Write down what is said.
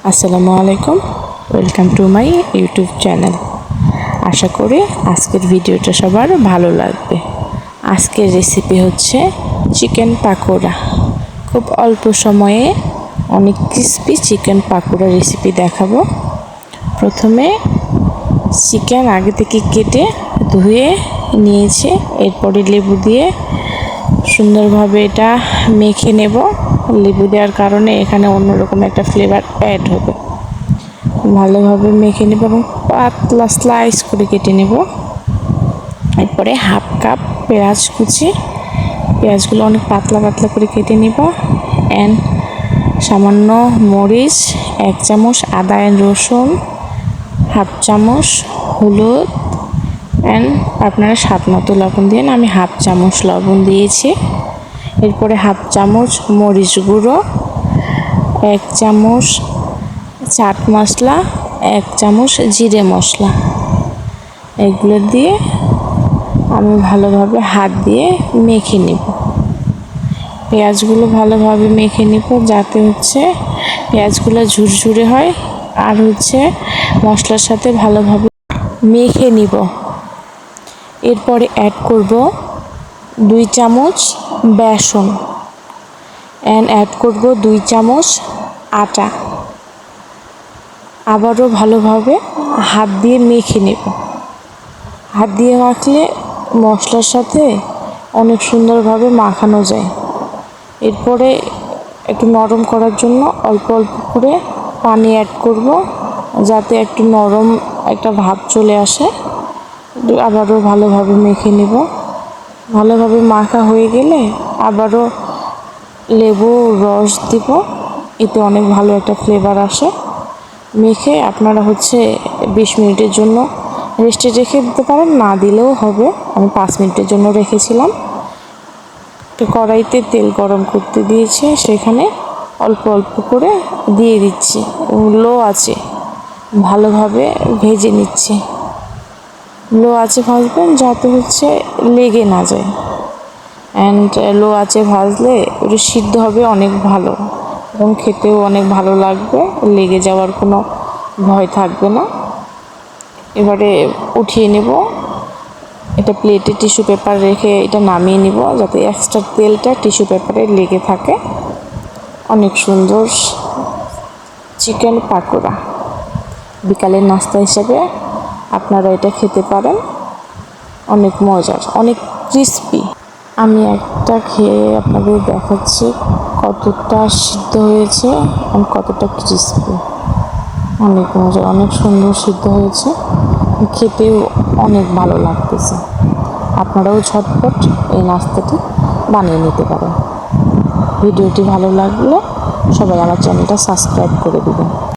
আসসালামু আলাইকুম, welcome to my YouTube channel. আশা করি আজকের ভিডিওটা সবার ভালো লাগবে। আজকের রেসিপি হচ্ছে চিকেন পাকোড়া। খুব অল্প সময়ে অনেক ক্রিস্পি চিকেন পাকোড়া রেসিপি দেখাবো। প্রথমে চিকেন আগে থেকে কেটে ধুয়ে নিয়েছি, এরপরে লেবু দিয়ে সুন্দরভাবে এটা মেখে নেব। লেবু দেওয়ার কারণে এখানে অন্যরকম একটা ফ্লেভার অ্যাড হবে। ভালোভাবে মেখে নেব এবং পাতলা স্লাইস করে কেটে নেব। এরপরে হাফ কাপ পেঁয়াজ কুচি, পেঁয়াজগুলো অনেক পাতলা পাতলা করে কেটে নেব। অ্যান্ড সামান্য মরিচ, 1 চামচ আদা অ্যান্ড রসুন, হাফ চামচ হলুদ, অ্যান্ড আপনারা স্বাদ মতো লবণ দিন। আমি হাফ চামচ লবণ দিয়েছি। এরপরে হাফ চামচ মরিচ গুঁড়ো, 1 চামচ চাট মশলা, 1 চামচ জিরে মশলা, এগুলো দিয়ে আমি ভালোভাবে হাত দিয়ে মেখে নেব। পেঁয়াজগুলো ভালোভাবে মেখে নেব যাতে পেঁয়াজগুলো ঝুরঝুরে হয়, আর মশলার সাথে ভালোভাবে মেখে নিব। এরপরে অ্যাড করব 2 চামচ বেসন অ্যান্ড অ্যাড করব 2 চামচ আটা। আবারও ভালোভাবে হাত দিয়ে মেখে নেব। হাত দিয়ে মাখলে মশলার সাথে অনেক সুন্দরভাবে মাখানো যায়। এরপরে একটু নরম করার জন্য অল্প অল্প করে পানি অ্যাড করব, যাতে একটু নরম একটা ভাব চলে আসে। আবারও ভালোভাবে মেখে নেব। ভালোভাবে মাখা হয়ে গেলে আবারও লেবু রস দিব, এতে অনেক ভালো একটা ফ্লেভার আসে। মেখে আপনারা 20 মিনিটের জন্য রেস্টে রেখে দিতে পারেন, না দিলেও হবে। আমি 5 মিনিটের জন্য রেখেছিলাম। তো কড়াইতে তেল গরম করতে দিয়েছি, সেখানে অল্প অল্প করে দিয়ে দিচ্ছি। লো আছে ভালোভাবে ভেজে নিচ্ছি। লো আছে ভাজবেন যাতে লেগে না যায়। অ্যান্ড লো আছে ভাজলে ওটা সিদ্ধ হবে অনেক ভালো এবং খেতেও অনেক ভালো লাগবে, লেগে যাওয়ার কোনো ভয় থাকবে না। এবারে উঠিয়ে নেব। এটা প্লেটে টিস্যু পেপার রেখে এটা নামিয়ে নিব, যাতে এক্সট্রা তেলটা টিস্যু পেপারে লেগে থাকে। অনেক সুন্দর চিকেন পাকোড়া বিকালের নাস্তা হিসেবে আপনারা এটা খেতে পারেন। অনেক মজার, অনেক ক্রিস্পি। আমি একটা খেয়ে আপনাদের দেখাচ্ছি কতটা সিদ্ধ হয়েছে এবং কতটা ক্রিস্পি। অনেক মজার, অনেক সুন্দর সিদ্ধ হয়েছে, খেতেও অনেক ভালো লাগতেছে। আপনারাও ঝটপট এই নাস্তাটি বানিয়ে নিতে পারেন। ভিডিওটি ভালো লাগলে সবাই আমার চ্যানেলটা সাবস্ক্রাইব করে দেবেন।